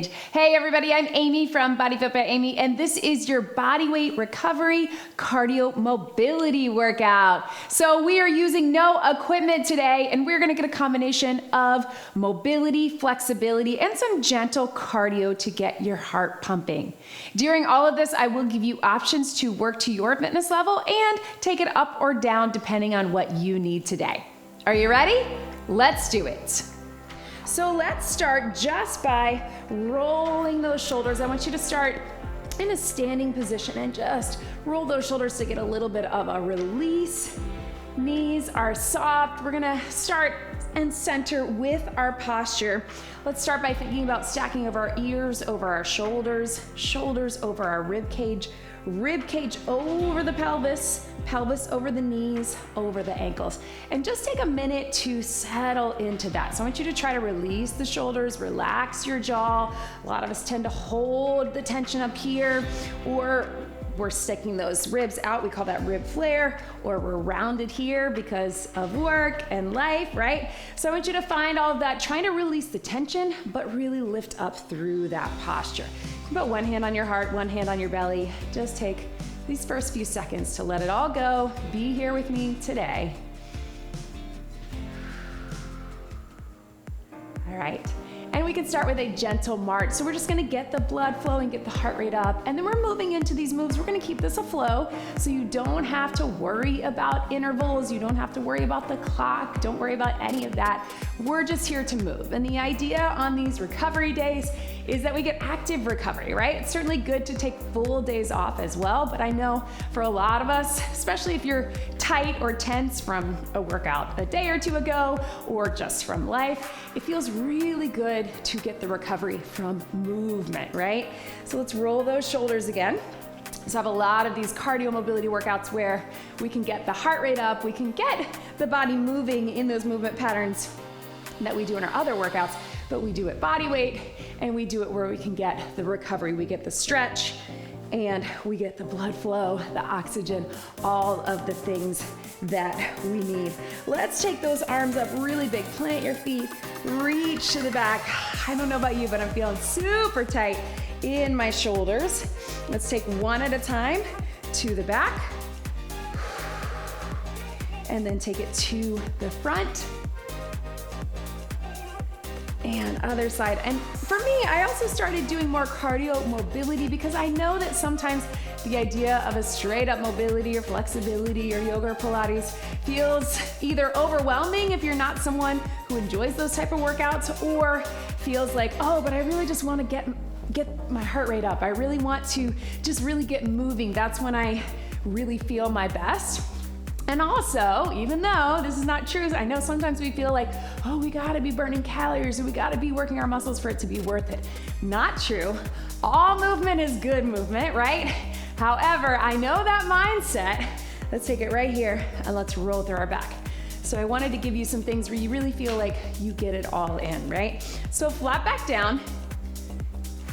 Hey everybody, I'm Amy from BodyFit by Amy, and this is your bodyweight recovery cardio mobility workout. So we are using no equipment today, and we're gonna get a combination of mobility, flexibility, and some gentle cardio to get your heart pumping. During all of this, I will give you options to work to your fitness level and take it up or down depending on what you need today. Are you ready? Let's do it. So let's start just by rolling those shoulders. I want you to start in a standing position and just roll those shoulders to get a little bit of a release. Knees are soft. We're gonna start and center with our posture. Let's start by thinking about stacking of our ears over our shoulders, shoulders over our rib cage over the pelvis, pelvis over the knees, over the ankles. And just take a minute to settle into that. So I want you to try to release the shoulders, relax your jaw. A lot of us tend to hold the tension up here, or we're sticking those ribs out. We call that rib flare, or we're rounded here because of work and life, right? So I want you to find all of that, trying to release the tension, but really lift up through that posture. Put one hand on your heart, one hand on your belly. Just take these first few seconds to let it all go. Be here with me today. All right. And we can start with a gentle march. So we're just gonna get the blood flowing, get the heart rate up, and then we're moving into these moves. We're gonna keep this a flow, so you don't have to worry about intervals. You don't have to worry about the clock. Don't worry about any of that. We're just here to move. And the idea on these recovery days is that we get active recovery, right? It's certainly good to take full days off as well, but I know for a lot of us, especially if you're tight or tense from a workout a day or two ago, or just from life, it feels really good to get the recovery from movement, right? So let's roll those shoulders again. So I have a lot of these cardio mobility workouts where we can get the heart rate up, we can get the body moving in those movement patterns that we do in our other workouts, but we do it body weight, and we do it where we can get the recovery, we get the stretch, and we get the blood flow, the oxygen, all of the things that we need. Let's take those arms up really big. Plant your feet, reach to the back. I don't know about you, but I'm feeling super tight in my shoulders. Let's take one at a time to the back, and then take it to the front. And other side. And for me, I also started doing more cardio mobility because I know that sometimes the idea of a straight up mobility or flexibility or yoga or Pilates feels either overwhelming if you're not someone who enjoys those type of workouts, or feels like, oh, but I really just want to get my heart rate up. I really want to just really get moving. That's when I really feel my best. And also, even though this is not true, I know sometimes we feel like, oh, we gotta be burning calories, or we gotta be working our muscles for it to be worth it. Not true. All movement is good movement, right? However, I know that mindset. Let's take it right here and let's roll through our back. So I wanted to give you some things where you really feel like you get it all in, right? So flat back down,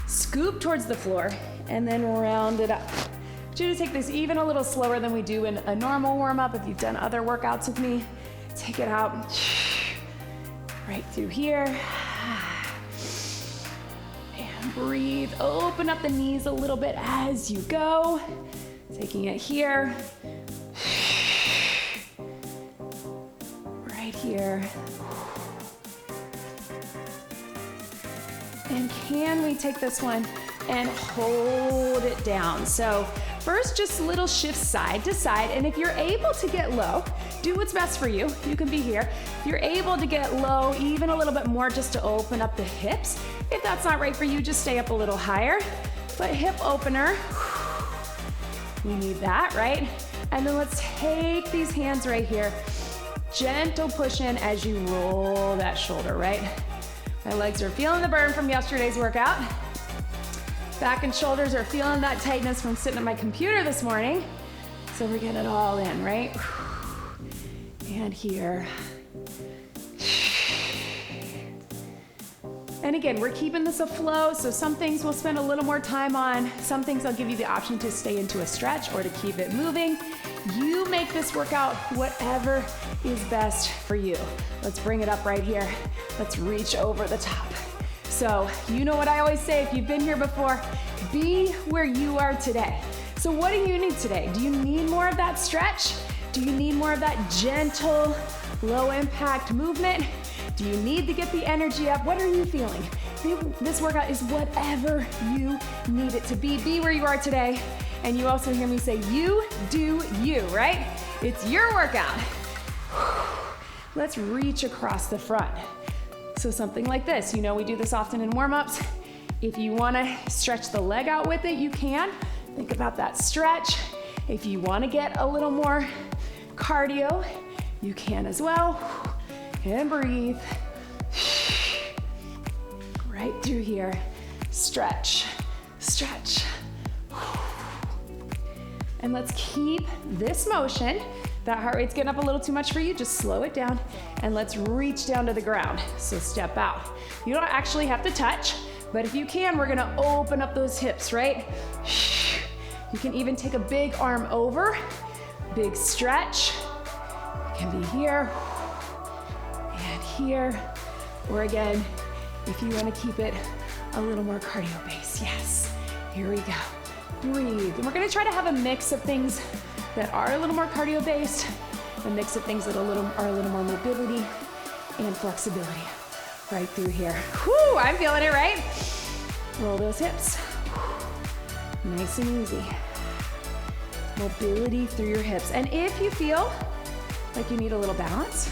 scoop towards the floor, and then round it up. You to take this even a little slower than we do in a normal warm-up. If you've done other workouts with me, take it out right through here. And breathe, open up the knees a little bit as you go. Taking it here. Right here. And can we take this one and hold it down? So first, just little shifts side to side, and if you're able to get low, do what's best for you. You can be here. If you're able to get low even a little bit more just to open up the hips, if that's not right for you, just stay up a little higher. But hip opener, we need that, right? And then let's take these hands right here. Gentle push in as you roll that shoulder, right? My legs are feeling the burn from yesterday's workout. Back and shoulders are feeling that tightness from sitting at my computer this morning. So we're getting it all in, right? And here. And again, we're keeping this a flow, so some things we'll spend a little more time on. Some things I'll give you the option to stay into a stretch or to keep it moving. You make this workout whatever is best for you. Let's bring it up right here. Let's reach over the top. So you know what I always say, if you've been here before, be where you are today. So what do you need today? Do you need more of that stretch? Do you need more of that gentle, low impact movement? Do you need to get the energy up? What are you feeling? This workout is whatever you need it to be. Be where you are today. And you also hear me say, you do you, right? It's your workout. Let's reach across the front. So something like this. You know we do this often in warm-ups. If you wanna stretch the leg out with it, you can. Think about that stretch. If you wanna get a little more cardio, you can as well. And breathe. Right through here. Stretch, stretch. And let's keep this motion. That heart rate's getting up a little too much for you, just slow it down and let's reach down to the ground. So step out. You don't actually have to touch, but if you can, we're gonna open up those hips, right? You can even take a big arm over, big stretch. It can be here and here, or again, if you wanna keep it a little more cardio based. Yes, here we go. Breathe. And we're gonna try to have a mix of things that are a little more cardio based, a mix of things that are a little more mobility and flexibility. Right through here. Whoo, I'm feeling it, right? Roll those hips. Nice and easy. Mobility through your hips. And if you feel like you need a little balance,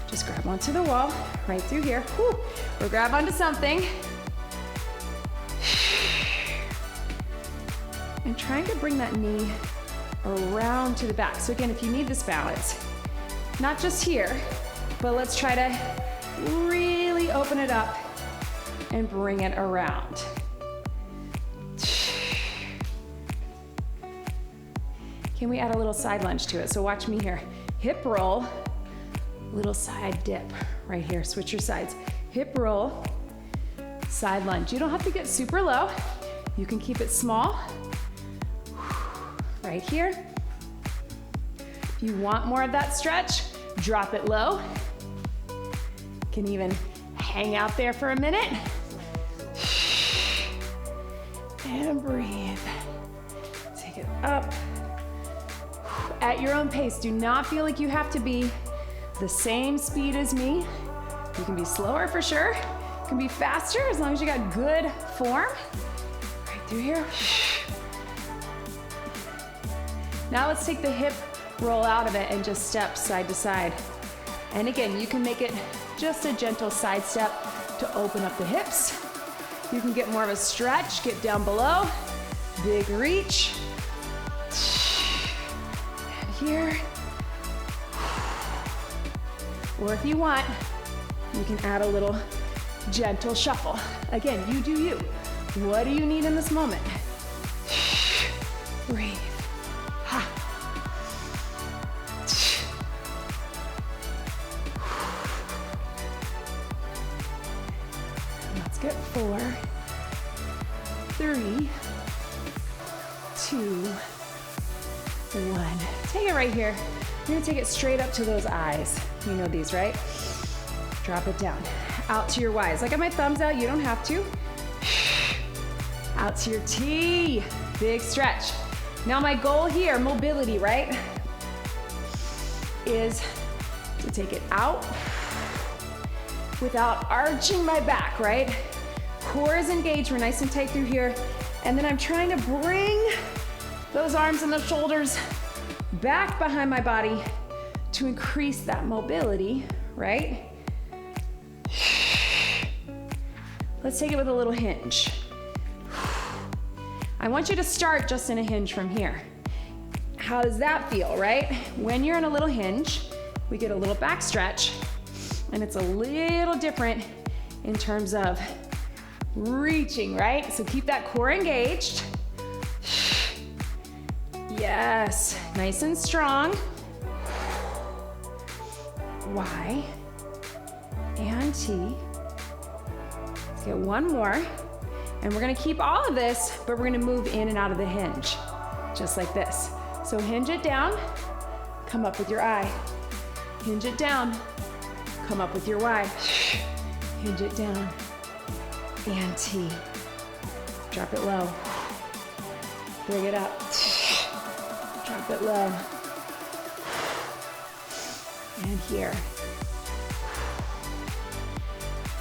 just grab onto the wall, right through here. Whoo, or grab onto something. And trying to bring that knee around to the back. So again, if you need this balance, not just here, but let's try to really open it up and bring it around. Can we add a little side lunge to it? So watch me here. Hip roll, little side dip right here. Switch your sides. Hip roll, side lunge. You don't have to get super low. You can keep it small. Right here. If you want more of that stretch, drop it low. Can even hang out there for a minute. And breathe. Take it up. At your own pace. Do not feel like you have to be the same speed as me. You can be slower for sure. You can be faster as long as you got good form. Right through here. Now let's take the hip roll out of it and just step side to side. And again, you can make it just a gentle side step to open up the hips. You can get more of a stretch, get down below, big reach. And here. Or if you want, you can add a little gentle shuffle. Again, you do you. What do you need in this moment? Breathe. Let's get 4, 3, 2, 1. Take it right here. You're gonna take it straight up to those eyes. You know these, right? Drop it down. Out to your Y's. I got my thumbs out, you don't have to. Out to your T. Big stretch. Now my goal here, mobility, right? Is to take it out without arching my back, right? Core is engaged, we're nice and tight through here. And then I'm trying to bring those arms and the shoulders back behind my body to increase that mobility, right? Let's take it with a little hinge. I want you to start just in a hinge from here. How does that feel, right? When you're in a little hinge, we get a little back stretch, and it's a little different in terms of reaching, right? So keep that core engaged. Yes, nice and strong. Y and T. Let's get one more. And we're gonna keep all of this, but we're gonna move in and out of the hinge, just like this. So hinge it down, come up with your I. Hinge it down, come up with your Y. Hinge it down, and T. Drop it low. Bring it up. Drop it low. And here.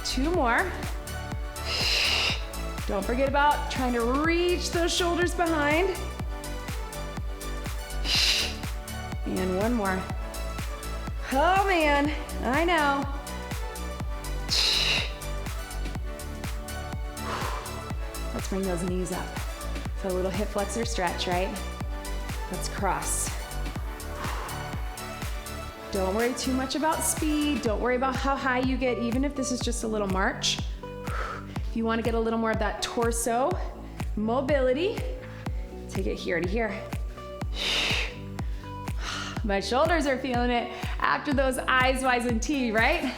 2 more. Don't forget about trying to reach those shoulders behind. And 1 more. Oh man, I know. Let's bring those knees up. So a little hip flexor stretch, right? Let's cross. Don't worry too much about speed. Don't worry about how high you get, even if this is just a little march. If you want to get a little more of that torso mobility, take it here to here. My shoulders are feeling it after those eyes, Y's, and T, right?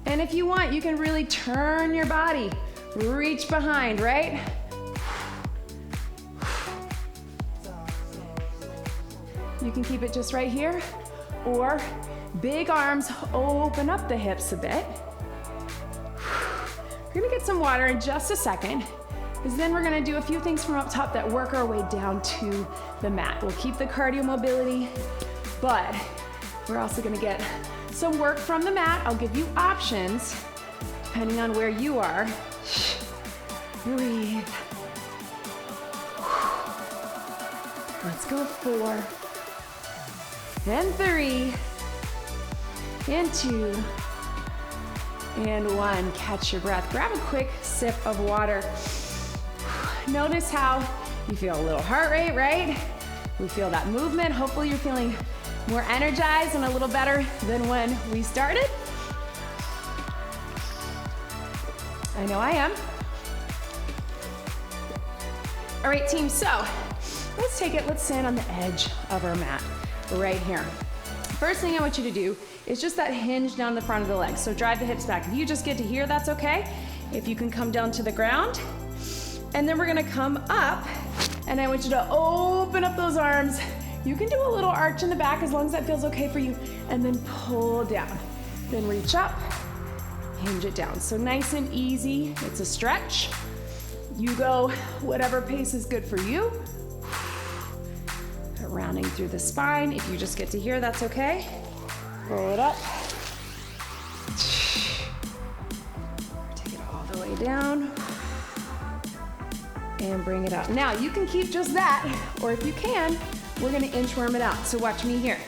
And if you want, you can really turn your body, reach behind, right? You can keep it just right here, or big arms, open up the hips a bit. We're gonna get some water in just a second, because then we're gonna do a few things from up top that work our way down to the mat. We'll keep the cardio mobility, but we're also gonna get some work from the mat. I'll give you options, depending on where you are. Breathe. Let's go 4. And 3, and 2, and 1. Catch your breath. Grab a quick sip of water. Notice how you feel a little heart rate, right? We feel that movement. Hopefully you're feeling more energized and a little better than when we started. I know I am. All right, team, so let's take it, let's stand on the edge of our mat. Right here. First thing I want you to do is just that hinge down the front of the legs. So drive the hips back. If you just get to here, that's okay. If you can come down to the ground. And then we're gonna come up, and I want you to open up those arms. You can do a little arch in the back as long as that feels okay for you, and then pull down. Then reach up, hinge it down. So nice and easy. It's a stretch. You go whatever pace is good for you. Rounding through the spine. If you just get to here, that's okay. Roll it up. Take it all the way down. And bring it up. Now, you can keep just that, or if you can, we're gonna inchworm it out. So watch me here.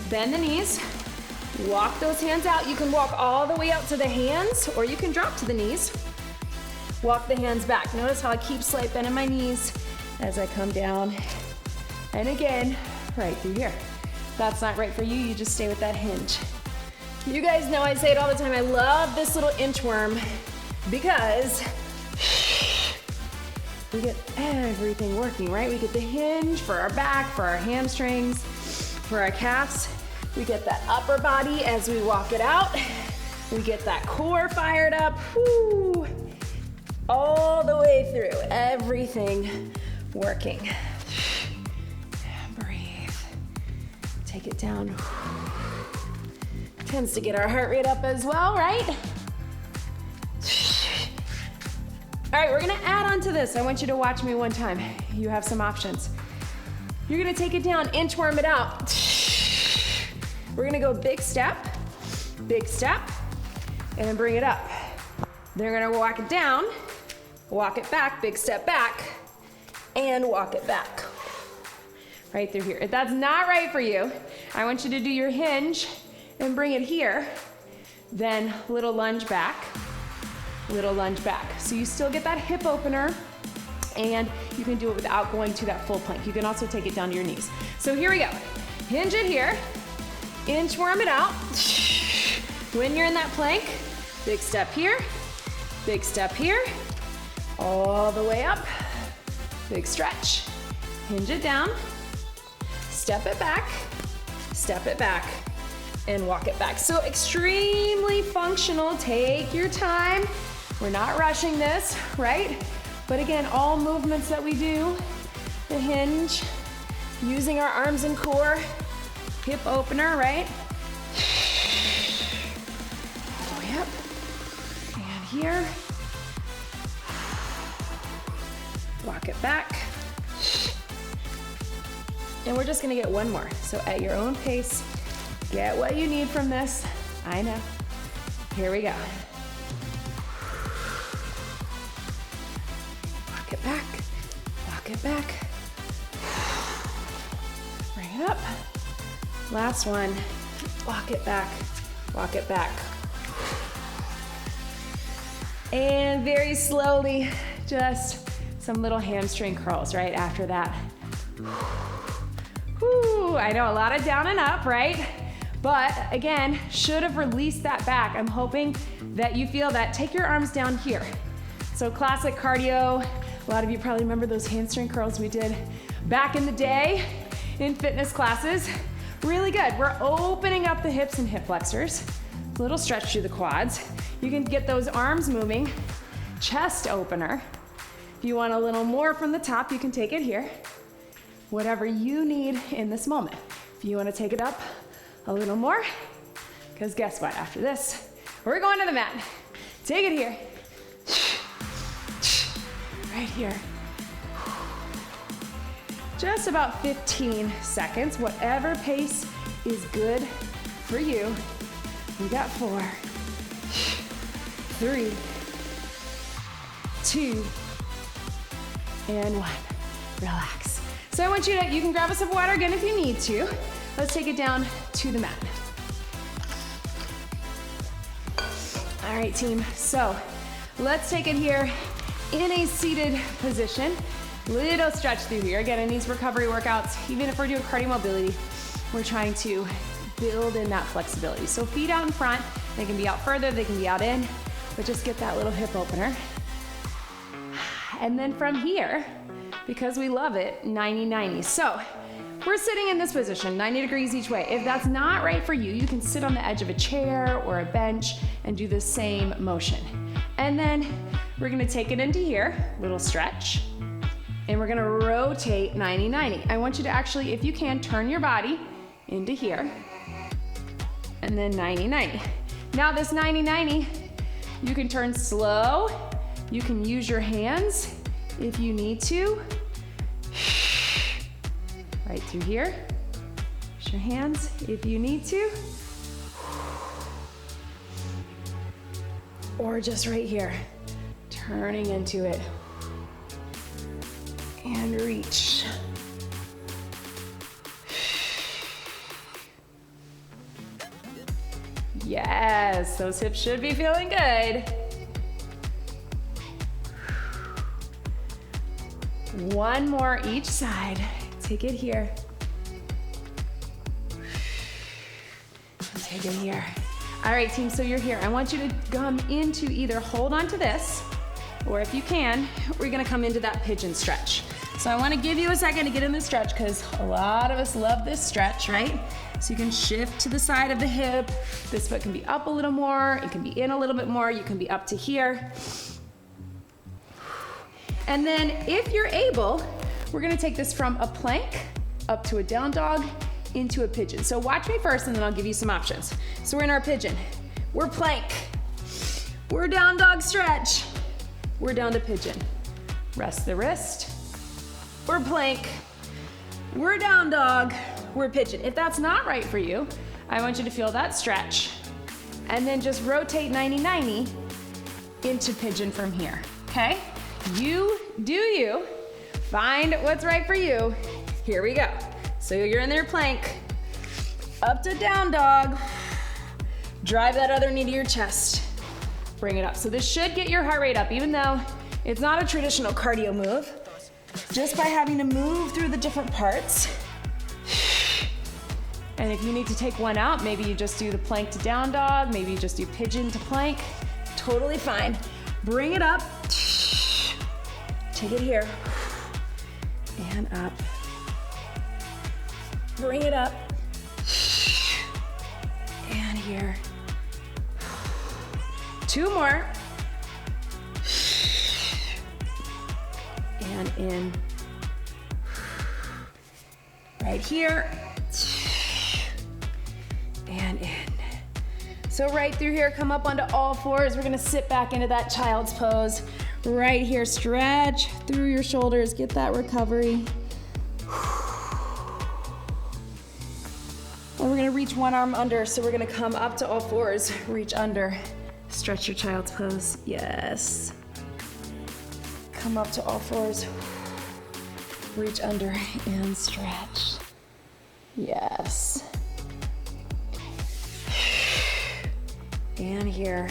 Bend the knees. Walk those hands out. You can walk all the way out to the hands, or you can drop to the knees. Walk the hands back. Notice how I keep slight bend in my knees as I come down. And again, right through here. If that's not right for you, you just stay with that hinge. You guys know I say it all the time, I love this little inchworm because we get everything working, right? We get the hinge for our back, for our hamstrings, for our calves. We get that upper body as we walk it out. We get that core fired up. Woo! All the way through, everything working. Take it down. Tends to get our heart rate up as well, right? All right, we're gonna add on to this. I want you to watch me one time. You have some options. You're gonna take it down, inchworm it out. We're gonna go big step, and then bring it up. Then we're gonna walk it down, walk it back, big step back, and walk it back. Right through here. If that's not right for you, I want you to do your hinge and bring it here. Then little lunge back, little lunge back. So you still get that hip opener, and you can do it without going to that full plank. You can also take it down to your knees. So here we go. Hinge it here, inchworm it out. When you're in that plank, big step here, all the way up, big stretch. Hinge it down. Step it back, and walk it back. So extremely functional. Take your time. We're not rushing this, right? But again, all movements that we do, the hinge, using our arms and core, hip opener, right? here. Walk it back. And we're just gonna get one more. So at your own pace, get what you need from this. I know. Here we go. Walk it back, walk it back. Bring it up. Last one, walk it back, walk it back. And very slowly, just some little hamstring curls right after that. Whew, I know a lot of down and up, right? But again, should have released that back. I'm hoping that you feel that. Take your arms down here. So classic cardio. A lot of you probably remember those hamstring curls we did back in the day in fitness classes. Really good. We're opening up the hips and hip flexors. A little stretch through the quads. You can get those arms moving. Chest opener. If you want a little more from the top, you can take it here. Whatever you need in this moment. If you want to take it up a little more, because guess what? After this, we're going to the mat. Take it here. Right here. Just about 15 seconds, whatever pace is good for you. We got 4, 3, 2, and 1. Relax. So I want you can grab a sip of water again if you need to. Let's take it down to the mat. All right, team. So let's take it here in a seated position. Little stretch through here. Again, in these recovery workouts, even if we're doing cardio mobility, we're trying to build in that flexibility. So feet out in front, they can be out further, they can be out in, but just get that little hip opener. And then from here, because we love it, 90-90. So we're sitting in this position, 90 degrees each way. If that's not right for you, you can sit on the edge of a chair or a bench and do the same motion. And then we're gonna take it into here, little stretch, and we're gonna rotate 90-90. I want you to actually, if you can, turn your body into here, and then 90-90. Now this 90-90, you can turn slow, you can use your hands if you need to. Right through here. Use your hands if you need to. Or just right here, turning into it. And reach. Yes, those hips should be feeling good. One more each side. Take it here. Take it here. All right, team, so you're here. I want you to come into either hold on to this, or if you can, we're gonna come into that pigeon stretch. So I wanna give you a second to get in the stretch because a lot of us love this stretch, right? So you can shift to the side of the hip. This foot can be up a little more. It can be in a little bit more. You can be up to here. And then if you're able, we're gonna take this from a plank up to a down dog into a pigeon. So watch me first and then I'll give you some options. So we're in our pigeon. We're plank. We're down dog stretch. We're down to pigeon. Rest the wrist. We're plank. We're down dog. We're pigeon. If that's not right for you, I want you to feel that stretch and then just rotate 90-90 into pigeon from here, okay? You do you. Find what's right for you. Here we go. So you're in there plank, up to down dog. Drive that other knee to your chest. Bring it up. So this should get your heart rate up, even though it's not a traditional cardio move. Just by having to move through the different parts. And if you need to take one out, maybe you just do the plank to down dog, maybe you just do pigeon to plank. Totally fine. Bring it up. Take it here. And up. Bring it up. And here. 2 more. And in. Right here. And in. So right through here, come up onto all fours. We're gonna sit back into that child's pose. Right here, stretch through your shoulders, get that recovery. And we're gonna reach one arm under, so we're gonna come up to all fours, reach under, stretch your child's pose, yes. Come up to all fours, reach under and stretch, yes. And here.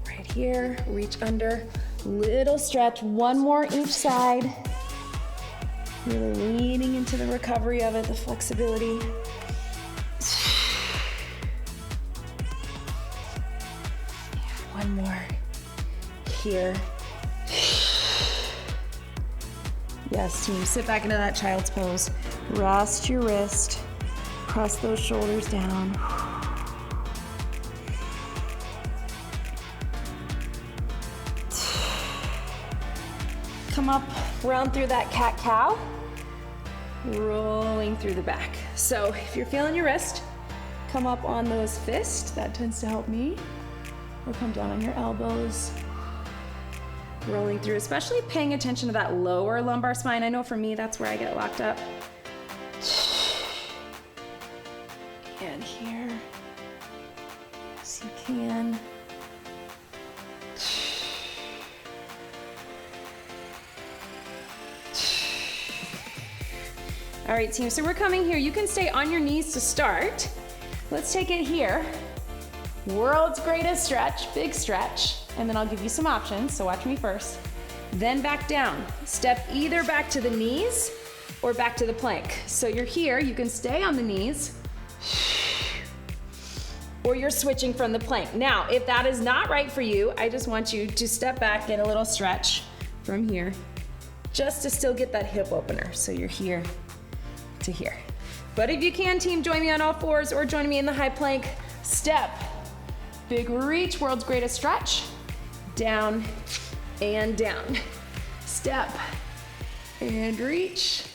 Right here, reach under, little stretch, one more each side. Really leaning into the recovery of it, the flexibility. One more here. Yes, team, sit back into that child's pose. Rest your wrist, press those shoulders down. Come up, round through that cat-cow, rolling through the back. So if you're feeling your wrist, come up on those fists, that tends to help me, or come down on your elbows. Rolling through, especially paying attention to that lower lumbar spine. I know for me, that's where I get locked up. And here, yes you can. All right, team, so we're coming here. You can stay on your knees to start. Let's take it here. World's greatest stretch, big stretch. And then I'll give you some options, so watch me first. Then back down. Step either back to the knees or back to the plank. So you're here, you can stay on the knees, or you're switching from the plank. Now, if that is not right for you, I just want you to step back, get a little stretch from here, just to still get that hip opener. So you're here to here. But if you can, team, join me on all fours or join me in the high plank. Step, big reach, world's greatest stretch. Down and down. Step and reach.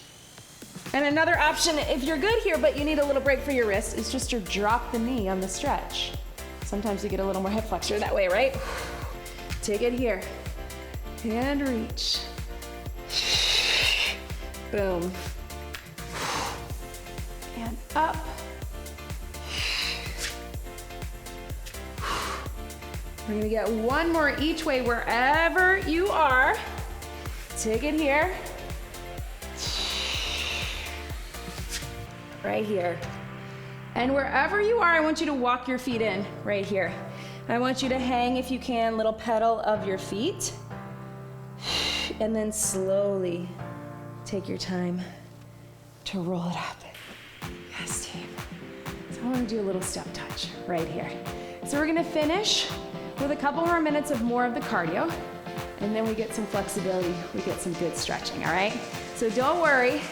And another option, if you're good here but you need a little break for your wrist, is just to drop the knee on the stretch. Sometimes you get a little more hip flexor that way, right? Take it here and reach. Boom. And up. We're gonna get one more each way wherever you are. Take it here. Right here. And wherever you are, I want you to walk your feet in right here. I want you to hang, if you can, little pedal of your feet. And then slowly take your time to roll it up. Yes, team. So I want to do a little step touch right here. So we're gonna finish with a couple more minutes of more of the cardio, and then we get some flexibility, we get some good stretching, all right? So don't worry,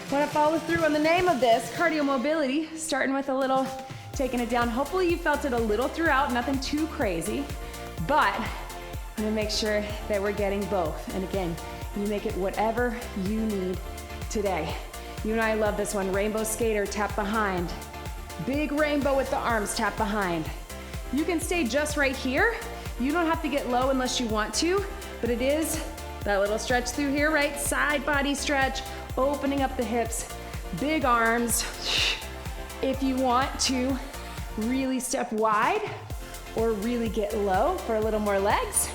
want to follow through on the name of this, cardio mobility, starting with a little, taking it down. Hopefully you felt it a little throughout, nothing too crazy, but I'm gonna make sure that we're getting both. And again, you make it whatever you need today. You and I love this one, rainbow skater, tap behind. Big rainbow with the arms, tap behind. You can stay just right here. You don't have to get low unless you want to, but it is that little stretch through here, right? Side body stretch, opening up the hips, big arms. If you want to really step wide or really get low for a little more legs,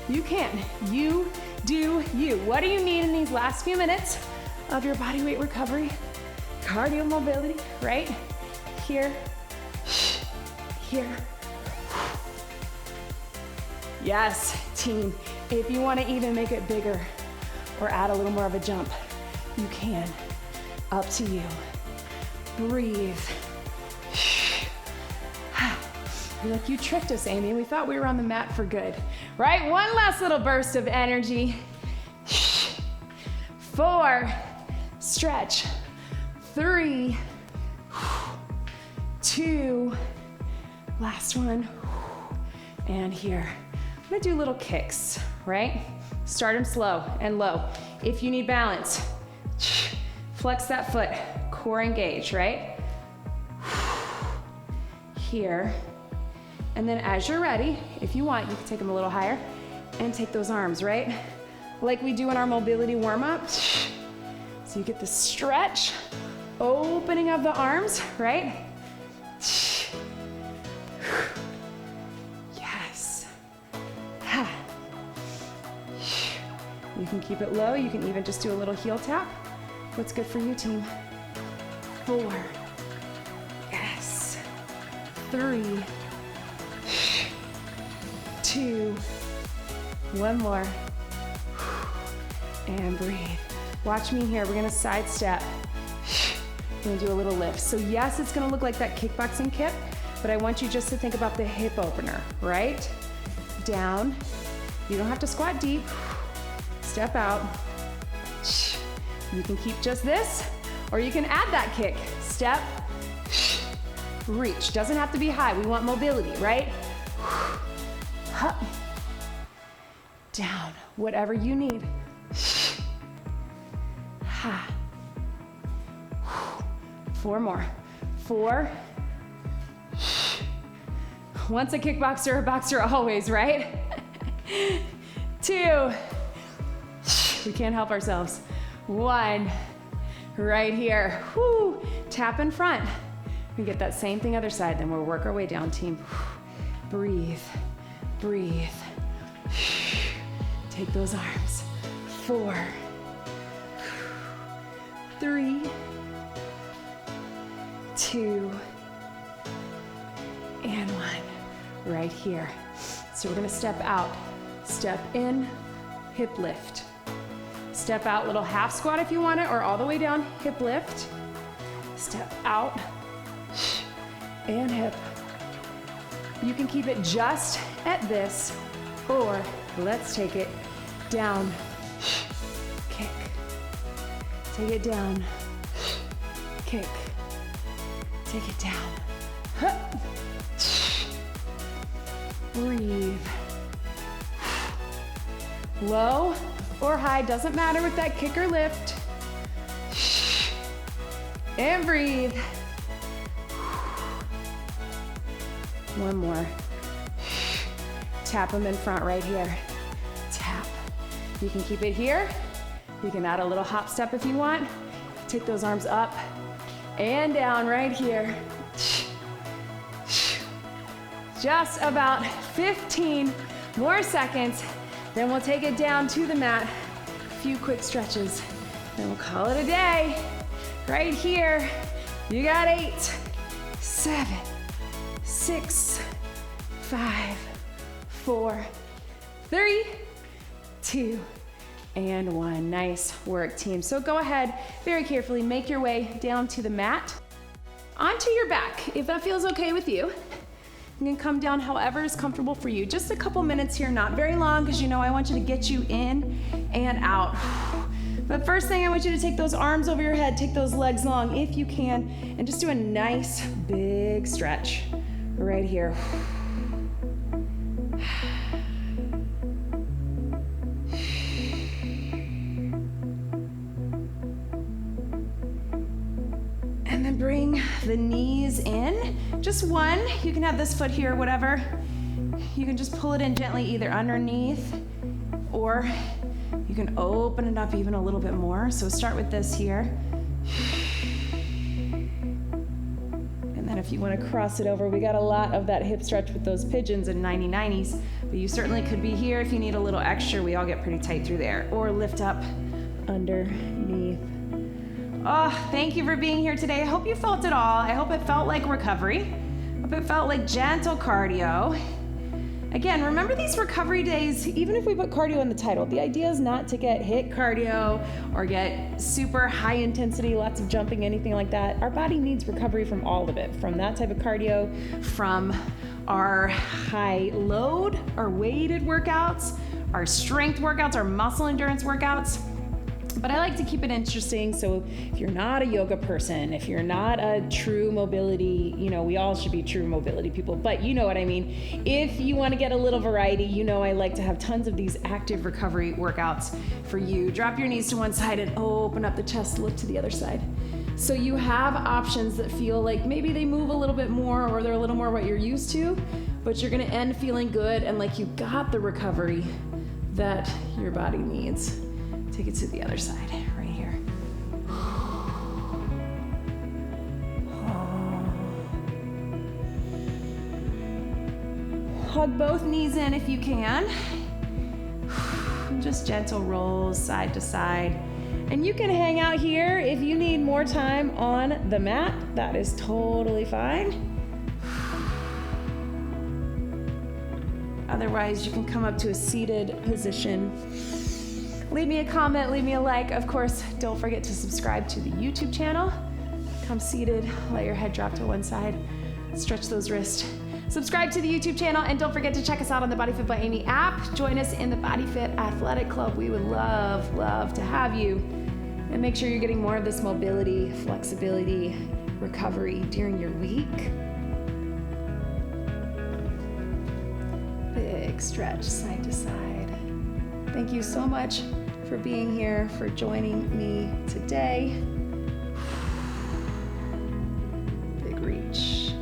you can. You do you. What do you need in these last few minutes of your body weight recovery? Cardio mobility, right? Here, here. Yes, team, if you want to even make it bigger or add a little more of a jump, you can. Up to you. Breathe. Look, you tricked us, Amy. We thought we were on the mat for good, right? One last little burst of energy. 4, stretch. 3, 2, last one, and here. I'm gonna do little kicks, right? Start them slow and low. If you need balance, Flex that foot, core engage, right? Here. And then as you're ready, if you want, you can take them a little higher and take those arms, right? Like we do in our mobility warm-up. So you get the stretch, opening of the arms, right? Yes. You can keep it low. You can even just do a little heel tap. What's good for you, team? 4. Yes. 3. 2. One more. And breathe. Watch me here. We're gonna side step. We're gonna do a little lift. So yes, it's gonna look like that kickboxing kick, but I want you just to think about the hip opener, right? Down. You don't have to squat deep. Step out. You can keep just this, or you can add that kick. Step, reach. Doesn't have to be high. We want mobility, right? Up, down, whatever you need. 4 more. 4. Once a kickboxer, a boxer always, right? 2. We can't help ourselves. 1. Right here. Woo. Tap in front. We get that same thing other side, then we'll work our way down, team. Breathe. Breathe. Take those arms. 4. 3. 2. And 1. Right here. So we're gonna step out. Step in, hip lift. Step out, little half squat if you want it, or all the way down, hip lift. Step out, and hip. You can keep it just at this, or let's take it down, kick. Take it down, kick. Take it down. Breathe. Low or high, doesn't matter with that kick or lift. And breathe. One more. Tap them in front right here. Tap. You can keep it here. You can add a little hop step if you want. Take those arms up and down right here. Just about 15 more seconds. Then we'll take it down to the mat. A few quick stretches. Then we'll call it a day. Right here. You got 8, 7, 6, 5, 4, 3, 2, and 1. Nice work, team. So go ahead, very carefully, make your way down to the mat. Onto your back, if that feels okay with you. You can come down however is comfortable for you. Just a couple minutes here, not very long, because you know I want you to get you in and out. But first thing, I want you to take those arms over your head, take those legs long if you can, and just do a nice big stretch right here. And then bring the knees in. Just one. You can have this foot here, whatever. You can just pull it in gently either underneath, or you can open it up even a little bit more. So start with this here. And then if you want to cross it over, we got a lot of that hip stretch with those pigeons and 90-90s, but you certainly could be here if you need a little extra. We all get pretty tight through there. Or lift up underneath. Oh, thank you for being here today. I hope you felt it all. I hope it felt like recovery. I hope it felt like gentle cardio. Again, remember these recovery days, even if we put cardio in the title, the idea is not to get HIIT cardio or get super high intensity, lots of jumping, anything like that. Our body needs recovery from all of it, from that type of cardio, from our high load, our weighted workouts, our strength workouts, our muscle endurance workouts. But I like to keep it interesting, so if you're not a yoga person, if you're not a true mobility, we all should be true mobility people, but you know what I mean. If you want to get a little variety, I like to have tons of these active recovery workouts for you. Drop your knees to one side and open up the chest, look to the other side. So you have options that feel like maybe they move a little bit more or they're a little more what you're used to, but you're gonna end feeling good and like you got the recovery that your body needs. Take it to the other side, right here. Hug both knees in if you can. Just gentle rolls side to side. And you can hang out here if you need more time on the mat. That is totally fine. Otherwise, you can come up to a seated position. Leave me a comment, leave me a like. Of course, don't forget to subscribe to the YouTube channel. Come seated, let your head drop to one side. Stretch those wrists. Subscribe to the YouTube channel, and don't forget to check us out on the BodyFit by Amy app. Join us in the BodyFit Athletic Club. We would love to have you. And make sure you're getting more of this mobility, flexibility, recovery during your week. Big stretch side to side. Thank you so much for being here, for joining me today. Big reach.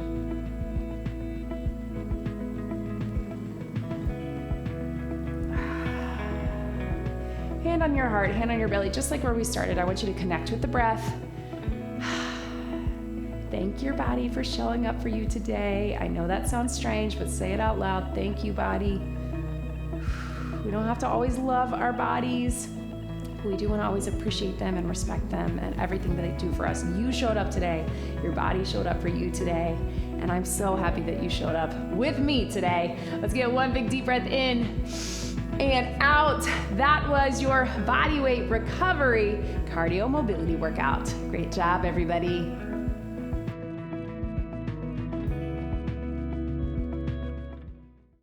Hand on your heart, hand on your belly, just like where we started. I want you to connect with the breath. Thank your body for showing up for you today. I know that sounds strange, but say it out loud. Thank you, body. We don't have to always love our bodies. We do want to always appreciate them and respect them and everything that they do for us. You showed up today. Your body showed up for you today. And I'm so happy that you showed up with me today. Let's get one big deep breath in and out. That was your body weight recovery cardio mobility workout. Great job, everybody.